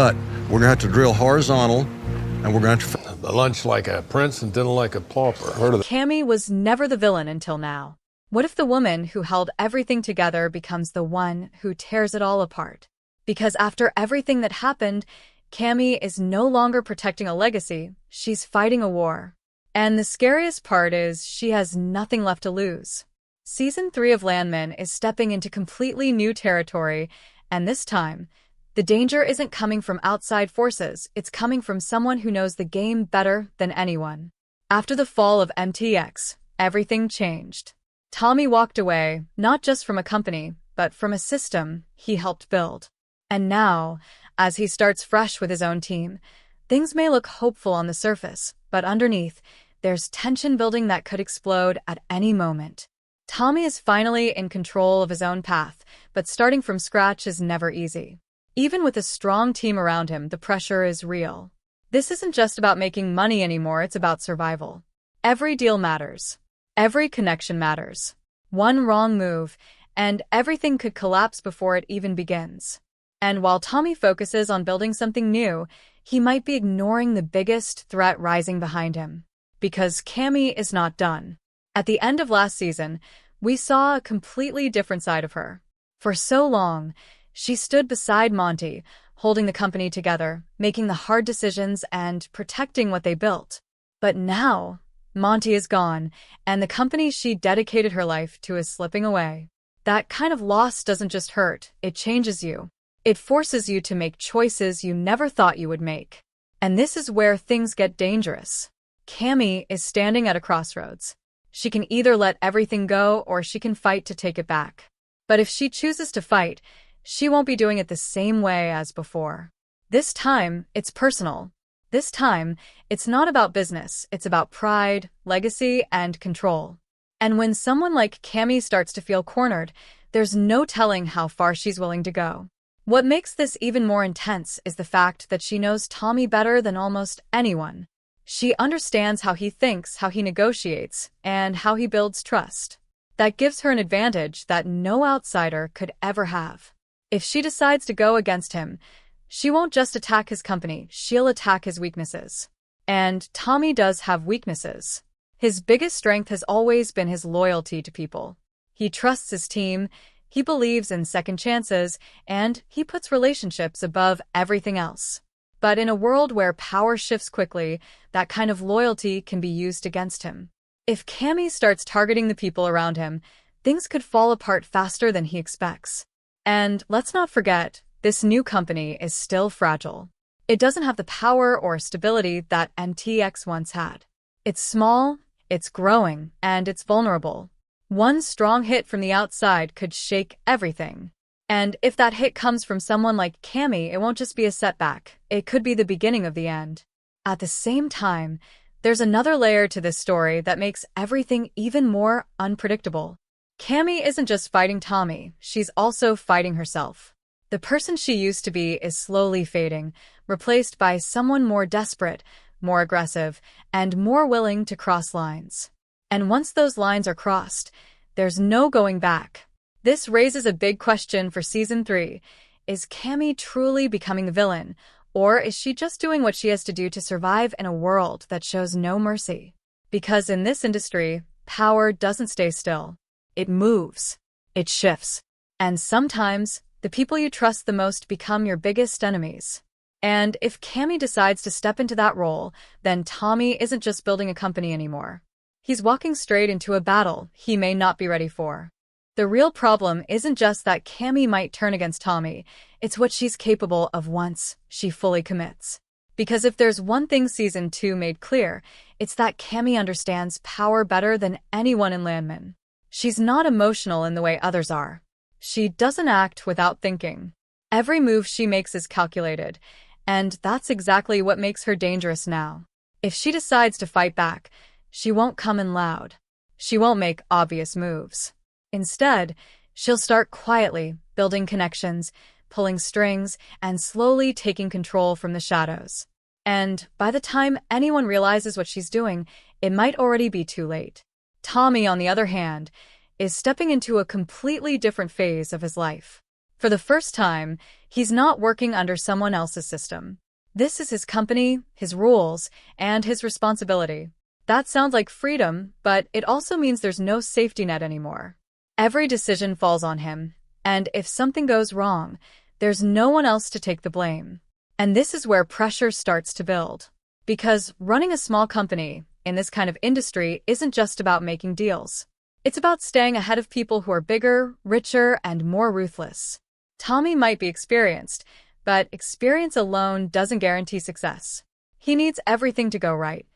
But we're going to have to drill horizontal, and we're going to have to... Lunch like a prince and dinner like a pauper. Heard of that? Cami was never the villain until now. What if the woman who held everything together becomes the one who tears it all apart? Because after everything that happened, Cami is no longer protecting a legacy, she's fighting a war. And the scariest part is she has nothing left to lose. Season 3 of Landman is stepping into completely new territory, and this time, the danger isn't coming from outside forces, it's coming from someone who knows the game better than anyone. After the fall of M-TEX, everything changed. Tommy walked away, not just from a company, but from a system he helped build. And now, as he starts fresh with his own team, things may look hopeful on the surface, but underneath, there's tension building that could explode at any moment. Tommy is finally in control of his own path, but starting from scratch is never easy. Even with a strong team around him, the pressure is real. This isn't just about making money anymore, it's about survival. Every deal matters. Every connection matters. One wrong move, and everything could collapse before it even begins. And while Tommy focuses on building something new, he might be ignoring the biggest threat rising behind him. Because Cami is not done. At the end of last season, we saw a completely different side of her. For so long, she stood beside Monty, holding the company together, making the hard decisions and protecting what they built. But now, Monty is gone, and the company she dedicated her life to is slipping away. That kind of loss doesn't just hurt, it changes you. It forces you to make choices you never thought you would make. And this is where things get dangerous. Cami is standing at a crossroads. She can either let everything go or she can fight to take it back. But if she chooses to fight, she won't be doing it the same way as before. This time, it's personal. This time, it's not about business, it's about pride, legacy, and control. And when someone like Cami starts to feel cornered, there's no telling how far she's willing to go. What makes this even more intense is the fact that she knows Tommy better than almost anyone. She understands how he thinks, how he negotiates, and how he builds trust. That gives her an advantage that no outsider could ever have. If she decides to go against him, she won't just attack his company, she'll attack his weaknesses. And Tommy does have weaknesses. His biggest strength has always been his loyalty to people. He trusts his team, he believes in second chances, and he puts relationships above everything else. But in a world where power shifts quickly, that kind of loyalty can be used against him. If Cami starts targeting the people around him, things could fall apart faster than he expects. And let's not forget, this new company is still fragile. It doesn't have the power or stability that M-TEX once had. It's small, it's growing, and it's vulnerable. One strong hit from the outside could shake everything. And if that hit comes from someone like Cami, it won't just be a setback. It could be the beginning of the end. At the same time, there's another layer to this story that makes everything even more unpredictable. Cami isn't just fighting Tommy, she's also fighting herself. The person she used to be is slowly fading, replaced by someone more desperate, more aggressive, and more willing to cross lines. And once those lines are crossed, there's no going back. This raises a big question for Season 3. Is Cami truly becoming the villain, or is she just doing what she has to do to survive in a world that shows no mercy? Because in this industry, power doesn't stay still. It moves. It shifts. And sometimes, the people you trust the most become your biggest enemies. And if Cami decides to step into that role, then Tommy isn't just building a company anymore. He's walking straight into a battle he may not be ready for. The real problem isn't just that Cami might turn against Tommy, it's what she's capable of once she fully commits. Because if there's one thing Season 2 made clear, it's that Cami understands power better than anyone in Landman. She's not emotional in the way others are. She doesn't act without thinking. Every move she makes is calculated, and that's exactly what makes her dangerous now. If she decides to fight back, she won't come in loud. She won't make obvious moves. Instead, she'll start quietly, building connections, pulling strings, and slowly taking control from the shadows. And by the time anyone realizes what she's doing, it might already be too late. Tommy, on the other hand, is stepping into a completely different phase of his life. For the first time, he's not working under someone else's system. This is his company, his rules, and his responsibility. That sounds like freedom, but it also means there's no safety net anymore. Every decision falls on him, and if something goes wrong, there's no one else to take the blame. And this is where pressure starts to build. Because running a small company in this kind of industry isn't just about making deals. It's about staying ahead of people who are bigger, richer, and more ruthless. Tommy might be experienced, but experience alone doesn't guarantee success. He needs everything to go right.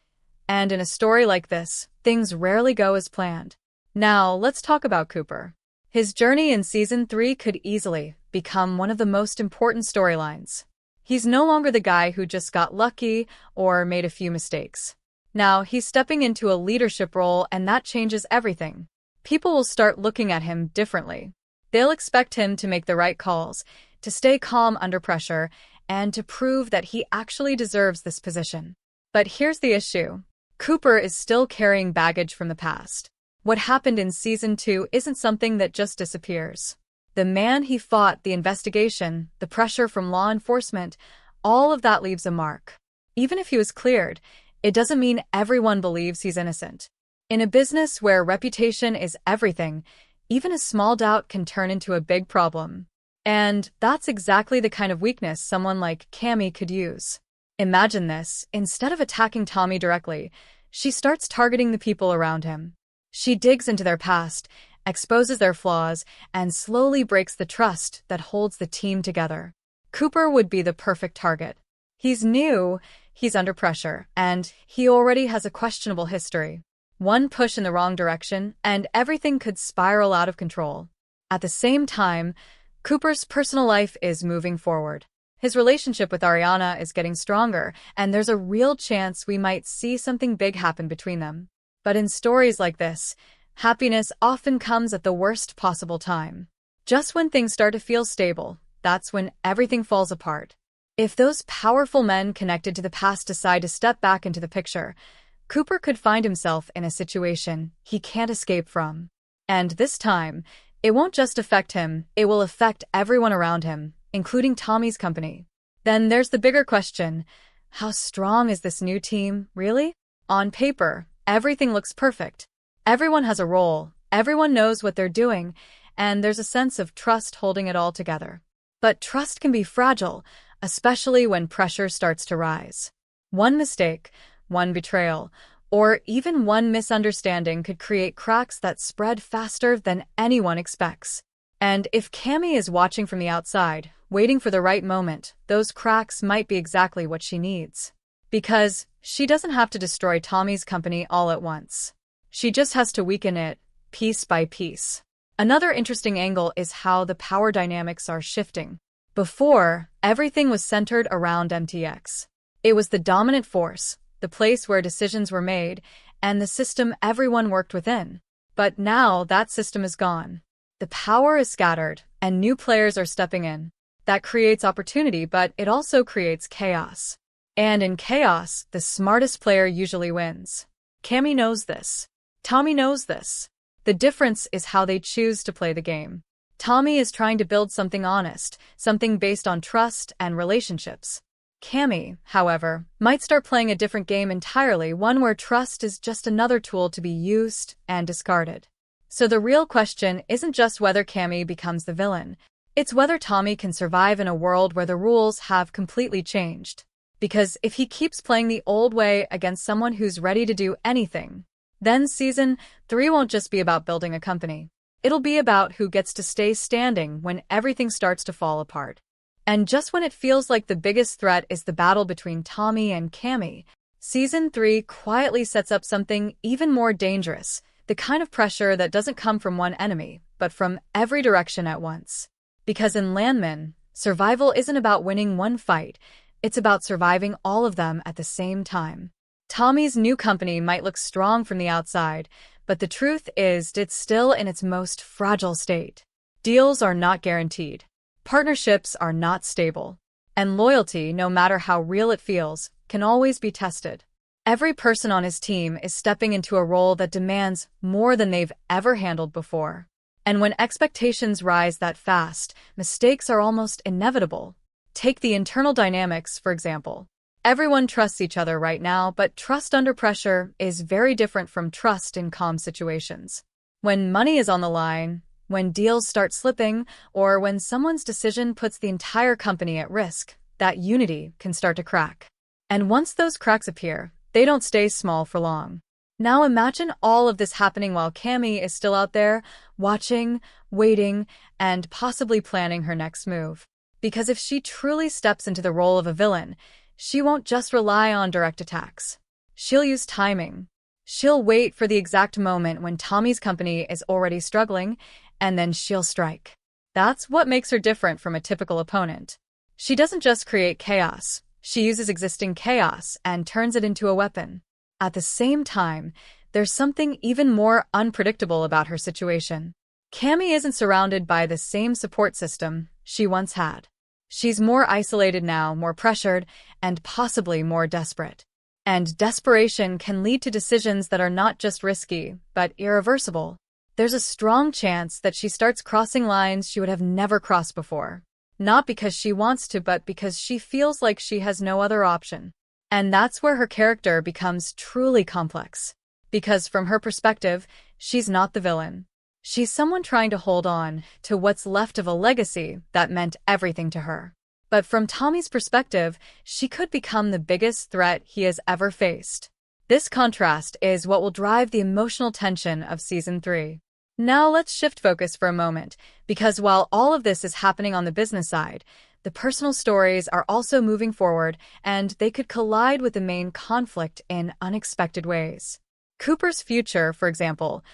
And in a story like this, things rarely go as planned. Now, let's talk about Cooper. His journey in Season 3 could easily become one of the most important storylines. He's no longer the guy who just got lucky or made a few mistakes. Now, he's stepping into a leadership role, and that changes everything. People will start looking at him differently. They'll expect him to make the right calls, to stay calm under pressure, and to prove that he actually deserves this position. But here's the issue. Cooper is still carrying baggage from the past. What happened in Season 2 isn't something that just disappears. The man he fought, the investigation, the pressure from law enforcement, all of that leaves a mark. Even if he was cleared, it doesn't mean everyone believes he's innocent. In a business where reputation is everything, even a small doubt can turn into a big problem. And that's exactly the kind of weakness someone like Cami could use. Imagine this. Instead of attacking Tommy directly, she starts targeting the people around him. She digs into their past, exposes their flaws, and slowly breaks the trust that holds the team together. Cooper would be the perfect target. He's new, he's under pressure, and he already has a questionable history. One push in the wrong direction, and everything could spiral out of control. At the same time, Cooper's personal life is moving forward. His relationship with Ariana is getting stronger, and there's a real chance we might see something big happen between them. But in stories like this, happiness often comes at the worst possible time. Just when things start to feel stable, that's when everything falls apart. If those powerful men connected to the past decide to step back into the picture, Cooper could find himself in a situation he can't escape from. And this time, it won't just affect him, it will affect everyone around him, including Tommy's company. Then there's the bigger question. How strong is this new team, really? On paper, everything looks perfect. Everyone has a role, everyone knows what they're doing, and there's a sense of trust holding it all together. But trust can be fragile, especially when pressure starts to rise. One mistake, one betrayal, or even one misunderstanding could create cracks that spread faster than anyone expects. And if Cami is watching from the outside, waiting for the right moment, those cracks might be exactly what she needs. Because she doesn't have to destroy Tommy's company all at once. She just has to weaken it, piece by piece. Another interesting angle is how the power dynamics are shifting. Before, everything was centered around M-TEX. It was the dominant force, the place where decisions were made, and the system everyone worked within. But now that system is gone. The power is scattered, and new players are stepping in. That creates opportunity, but it also creates chaos. And in chaos, the smartest player usually wins. Cami knows this. Tommy knows this. The difference is how they choose to play the game. Tommy is trying to build something honest, something based on trust and relationships. Cami, however, might start playing a different game entirely, one where trust is just another tool to be used and discarded. So the real question isn't just whether Cami becomes the villain, it's whether Tommy can survive in a world where the rules have completely changed. Because if he keeps playing the old way against someone who's ready to do anything, then Season 3 won't just be about building a company. It'll be about who gets to stay standing when everything starts to fall apart. And just when it feels like the biggest threat is the battle between Tommy and Cami, Season 3 quietly sets up something even more dangerous, the kind of pressure that doesn't come from one enemy, but from every direction at once. Because in Landman, survival isn't about winning one fight, it's about surviving all of them at the same time. Tommy's new company might look strong from the outside, but the truth is it's still in its most fragile state. Deals are not guaranteed. Partnerships are not stable. And loyalty, no matter how real it feels, can always be tested. Every person on his team is stepping into a role that demands more than they've ever handled before. And when expectations rise that fast, mistakes are almost inevitable. Take the internal dynamics, for example. Everyone trusts each other right now, but trust under pressure is very different from trust in calm situations. When money is on the line, when deals start slipping, or when someone's decision puts the entire company at risk, that unity can start to crack. And once those cracks appear, they don't stay small for long. Now imagine all of this happening while Cami is still out there, watching, waiting, and possibly planning her next move. Because if she truly steps into the role of a villain, she won't just rely on direct attacks. She'll use timing. She'll wait for the exact moment when Tommy's company is already struggling, and then she'll strike. That's what makes her different from a typical opponent. She doesn't just create chaos. She uses existing chaos and turns it into a weapon. At the same time, there's something even more unpredictable about her situation. Cami isn't surrounded by the same support system she once had. She's more isolated now, more pressured, and possibly more desperate. And desperation can lead to decisions that are not just risky, but irreversible. There's a strong chance that she starts crossing lines she would have never crossed before. Not because she wants to, but because she feels like she has no other option. And that's where her character becomes truly complex. Because from her perspective, she's not the villain. She's someone trying to hold on to what's left of a legacy that meant everything to her. But from Tommy's perspective, she could become the biggest threat he has ever faced. This contrast is what will drive the emotional tension of Season 3. Now let's shift focus for a moment, because while all of this is happening on the business side, the personal stories are also moving forward, and they could collide with the main conflict in unexpected ways. Cooper's future, for example,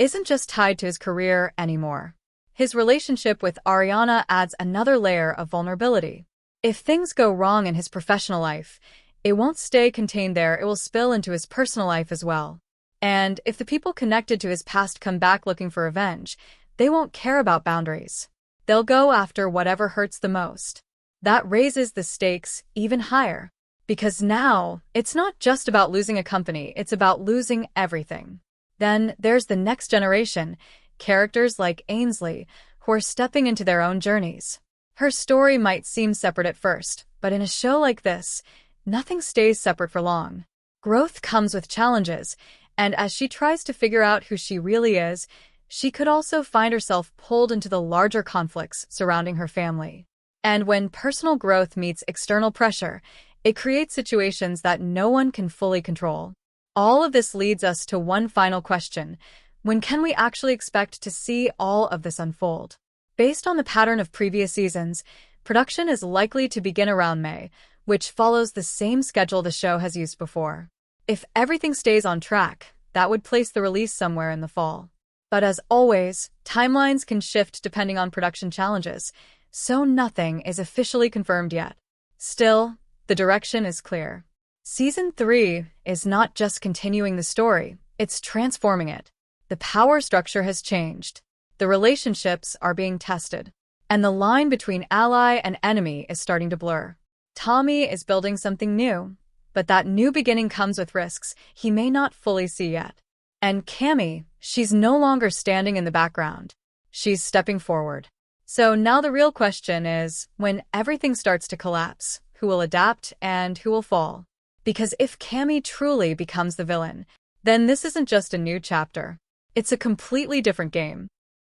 isn't just tied to his career anymore. His relationship with Ariana adds another layer of vulnerability. If things go wrong in his professional life, it won't stay contained there, it will spill into his personal life as well. And if the people connected to his past come back looking for revenge, they won't care about boundaries. They'll go after whatever hurts the most. That raises the stakes even higher. Because now, it's not just about losing a company, it's about losing everything. Then there's the next generation, characters like Ainsley, who are stepping into their own journeys. Her story might seem separate at first, but in a show like this, nothing stays separate for long. Growth comes with challenges, and as she tries to figure out who she really is, she could also find herself pulled into the larger conflicts surrounding her family. And when personal growth meets external pressure, it creates situations that no one can fully control. All of this leads us to one final question. When can we actually expect to see all of this unfold? Based on the pattern of previous seasons, production is likely to begin around May, which follows the same schedule the show has used before. If everything stays on track, that would place the release somewhere in the fall. But as always, timelines can shift depending on production challenges, so nothing is officially confirmed yet. Still, the direction is clear. Season 3 is not just continuing the story, it's transforming it. The power structure has changed. The relationships are being tested. And the line between ally and enemy is starting to blur. Tommy is building something new, but that new beginning comes with risks he may not fully see yet. And Cami, she's no longer standing in the background. She's stepping forward. So now the real question is, when everything starts to collapse, who will adapt and who will fall? Because if Cami truly becomes the villain, then this isn't just a new chapter. It's a completely different game.